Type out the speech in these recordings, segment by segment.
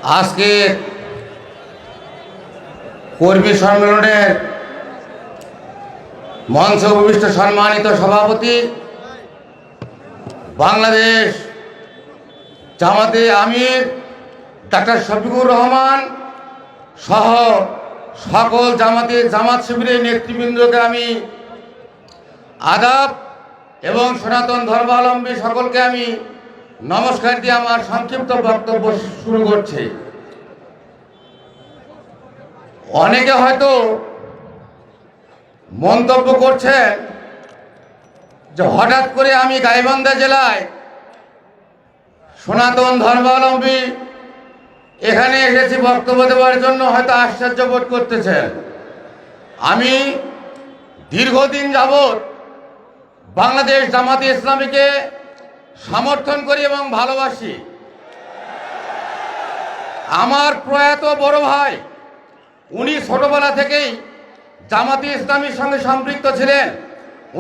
আজকে কর্মী সম্মেলনের মঞ্চে উপবিষ্ট সম্মানিত সভাপতি, বাংলাদেশ জামাতে আমির ডাক্তার শফিকুর রহমান সহ সকল জামাত শিবিরের নেতৃবৃন্দকে আমি আদাব এবং সনাতন ধর্মাবলম্বী সকলকে আমি নমস্কার দিয়ে আমার সংক্ষিপ্ত বক্তব্য শুরু করছি। অনেকে হয়তো মন্তব্য করছেন যে হঠাৎ করে আমি গাইবান্ধা জেলায় সনাতন ধর্মাবলম্বী এখানে এসেছি বক্তব্য দেওয়ার জন্য, হয়তো আশ্চর্য বোধ করতেছেন। আমি দীর্ঘদিন যাবৎ বাংলাদেশ জামাতে ইসলামীকে সমর্থন করি এবং ভালোবাসি। আমার প্রয়াত বড় ভাই উনি ছোটবেলা থেকেই জামাতে ইসলামীর সঙ্গে সম্পৃক্ত ছিলেন।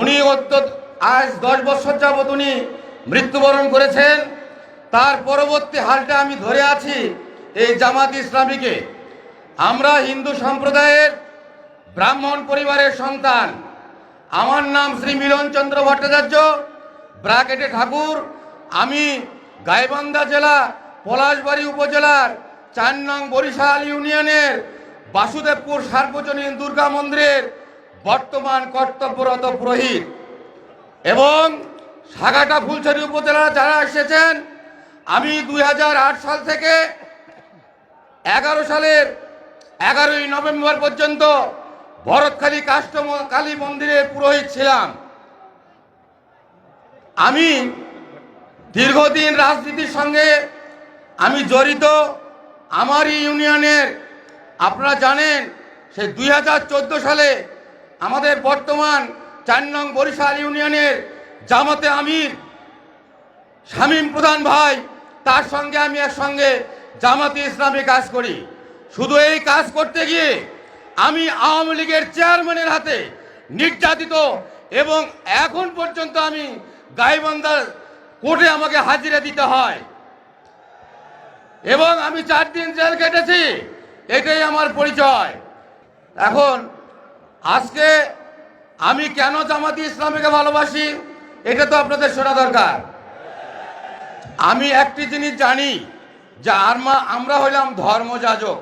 উনি আজ 10 বছর যাবৎ উনি মৃত্যুবরণ করেছেন। তার পরবর্তী হালটা আমি ধরে আছি এই জামাতে ইসলামীকে। আমরা হিন্দু সম্প্রদায়ের ব্রাহ্মণ পরিবারের সন্তান। আমার নাম শ্রী মিলনচন্দ্র ভট্টাচার্য, ব্রাকেটে ঠাকুর। আমি গাইবান্ধা জেলা পলাশবাড়ী উপজেলার 4 নং বরিশাল ইউনিয়নের বাসুদেবপুর সার্বজনীন দুর্গা মন্দিরের বর্তমান কর্তব্যরত পুরোহিত। এবং সাগাটা ফুলছড়ি উপজেলার যারা এসেছেন, আমি 2008 সাল থেকে 11 সালের 11ই নভেম্বর পর্যন্ত ভরতখালী কালী মন্দিরের পুরোহিত ছিলাম। আমি দীর্ঘদিন রাজনীতির সঙ্গে আমি জড়িত। আমারই ইউনিয়নের, আপনারা জানেন, সেই 2014 সালে আমাদের বর্তমান 4 নং বরিশাল ইউনিয়নের জামাতে আমির শামীম প্রধান ভাই, তার সঙ্গে আমি একসঙ্গে জামাতে ইসলামী কাজ করি। শুধু এই কাজ করতে গিয়ে আমি আওয়ামী লীগের চেয়ারম্যানের হাতে নির্যাতিত, এবং এখন পর্যন্ত আমি গাইবান্ধা কোর্টে আমাকে হাজিরা দিতে হয়, এবং আমি 4 দিন জেল কেটেছি। এটাই আমার পরিচয়। এখন আজকে আমি কেন জামাতে ইসলামীকে ভালোবাসি এটা তো আপনাদের শোনা দরকার। আমি একটি জিনিস জানি যে আমরা হইলাম ধর্মযাজক।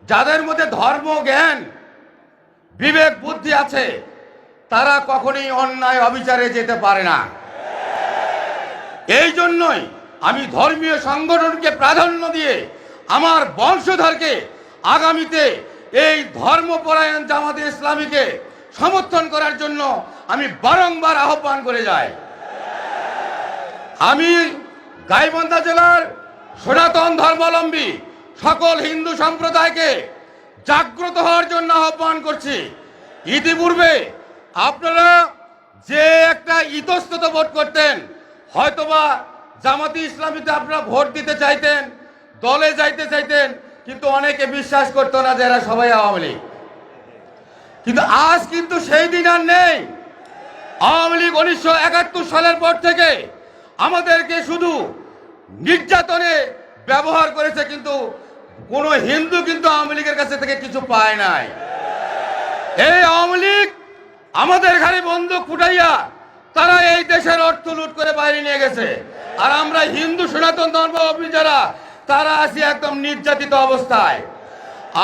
যাদের মধ্যে ধর্ম জ্ঞান বিবেক বুদ্ধি আছে তারা কখনোই অন্যায় অবিচারে যেতে পারে না। এই জন্যই আমি ধর্মীয় সংগঠনকে প্রাধান্য দিয়ে আমার বংশধরকে আগামীতে এই ধর্মপরায়ণ জামাতে ইসলামীকে সমর্থন করার জন্য আমি বারংবার আহ্বান করে যাই। আমি গাইবান্ধা জেলার সনাতন ধর্মাবলম্বী সকল হিন্দু সম্প্রদায়কে জাগ্রত হওয়ার জন্য আহ্বান করছি। ইতিপূর্বে আপনারা যে একটা ইতস্তত ভোট করতেন, হয়তোবা জামাতে ইসলামীতে আপনারা ভোট দিতে চাইতেন, দলে যাইতে চাইতেন, কিন্তু অনেকে বিশ্বাস করতো না যে এরা সবাই আওয়ামী লীগ। কিন্তু আজ কিন্তু সেই দিন আর নেই। আওয়ামী লীগ 1971 সালের পর থেকে আমাদেরকে শুধু নির্যাতনে ব্যবহার করেছে, কিন্তু কোনো হিন্দু কিন্তু আওয়ামী লীগের কাছে থেকে কিছু পায় নাই। এই আওয়ামী লীগ আমাদের ঘাড়ে বন্দুক ফুটাইয়া তারা এই দেশের অর্থ লুট করে বাইরে নিয়ে গেছে। আর আমরা হিন্দু সনাতন ধর্মাবলম্বী যারা, তারা আছি একদম নির্যাতিত অবস্থায়।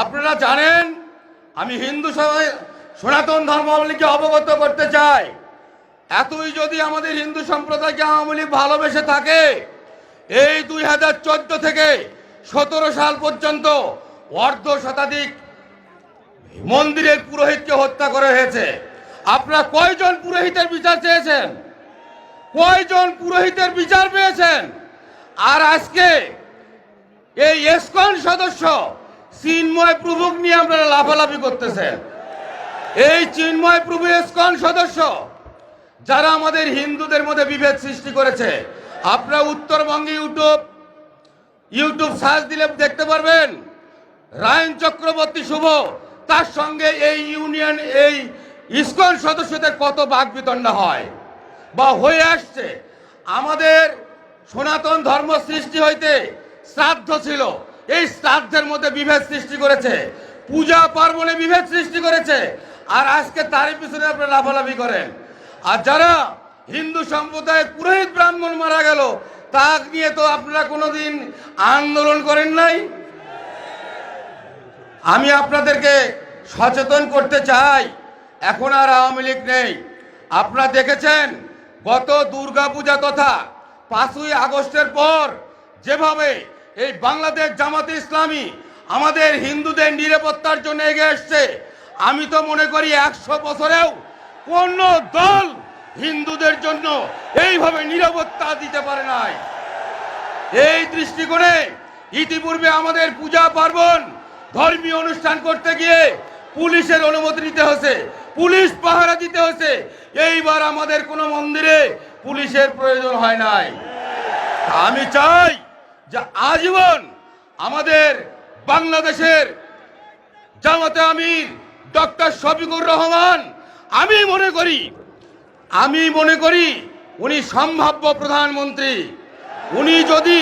আপনারা জানেন, আমি হিন্দু সনাতন ধর্মাবলম্বীকে অবগত করতে চাই, এতই যদি আমাদের হিন্দু সম্প্রদায়কে আওয়ামী লীগ ভালোবেসে থাকে, এই 2014 থেকে 17 সাল পর্যন্ত অর্ধ শতাধিক মন্দিরের পুরোহিতকে হত্যা করা হয়েছে। আপনারা কয়জন পুরোহিতের বিচার চেয়েছেন? কয়জন পুরোহিতের বিচার পেয়েছেন? আর আজকে এই ইসকন সদস্য চিন্ময় প্রভুক নিয়ে আপনারা লাফালাফি করতেছেন। এই চিন্ময় প্রভু ইসকন সদস্য যারা আমাদের হিন্দুদের মধ্যে বিভেদ সৃষ্টি করেছে। আপনারা উত্তরবঙ্গে ইউটিউব সার্চ দিলে দেখতে পারবেন, রায়ন চক্রবর্তী শুভ তার সঙ্গে এই ইসকন সদস্যদের কত বাকবিতণ্ডা হয় বা হয়ে আসছে। আমাদের সনাতন ধর্ম সৃষ্টি হইতে শ্রাদ্ধ ছিল, এই শ্রাদ্ধের মধ্যে বিভেদ সৃষ্টি করেছে, পূজা পার্বণে বিভেদ সৃষ্টি করেছে, আর আজকে তারই পিছনে আপনারা লাফালাফি করেন। আর যারা হিন্দু সম্প্রদায়ের পুরোহিত ব্রাহ্মণ মারা গেল, তা নিয়ে তো আপনারা কোনোদিন আন্দোলন করেন নাই। আমি আপনাদেরকে সচেতন করতে চাই, এখন আর আওয়ামী লীগ নেই। আপনারা দেখেছেন গত দুর্গাপূজা তথা 5ই আগস্টের পর যেভাবে এই বাংলাদেশ জামাতে ইসলামী আমাদের হিন্দুদের নিরাপত্তার জন্য এগিয়ে এসছে, আমি তো মনে করি 100 বছরেও কোন দল হিন্দুদের জন্য এইভাবে নিরাপত্তা দিতে পারে নাই। এই দৃষ্টিকোণে ইতিপূর্বে আমাদের পূজা পার্বণ ধর্মীয় অনুষ্ঠান করতে গিয়ে পুলিশের অনুমতি নিতে হয়েছে, পুলিশ পাহারা দিতে হয়েছে। এইবার আমাদের কোনো মন্দিরে পুলিশের প্রয়োজন হয় নাই। আমি চাই যে আজীবন আমাদের বাংলাদেশের জামাতে আমির ডক্টর শফিকুর রহমান, আমি মনে করি উনি সম্ভাব্য প্রধানমন্ত্রী। উনি যদি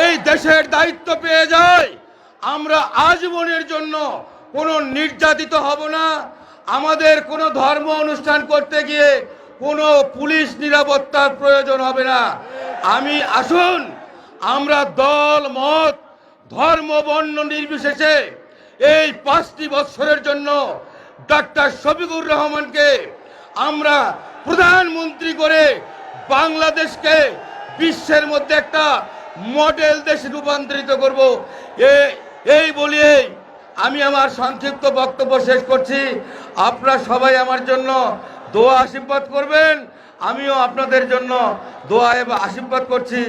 এই দেশের দায়িত্ব পেয়ে যায়, আমরা আজীবনের জন্য কোনো নির্যাতিত হব না। আমাদের কোনো ধর্ম অনুষ্ঠান করতে গিয়ে কোনো পুলিশ নিরাপত্তার প্রয়োজন হবে না। আসুন আমরা দল মত ধর্ম বর্ণ নির্বিশেষে এই 5টি বছরের জন্য ডক্টর শফিকুর রহমানকে আমরা প্রধানমন্ত্রী করে বাংলাদেশকে বিশ্বের মধ্যে একটা মডেল দেশে রূপান্তরিত করব। এই বলিয়ে আমি আমার সংক্ষিপ্ত বক্তব্য শেষ করছি। আপনারা সবাই আমার জন্য দোয়া আশীর্বাদ করবেন, আমিও আপনাদের জন্য দোয়া এবং আশীর্বাদ করছি।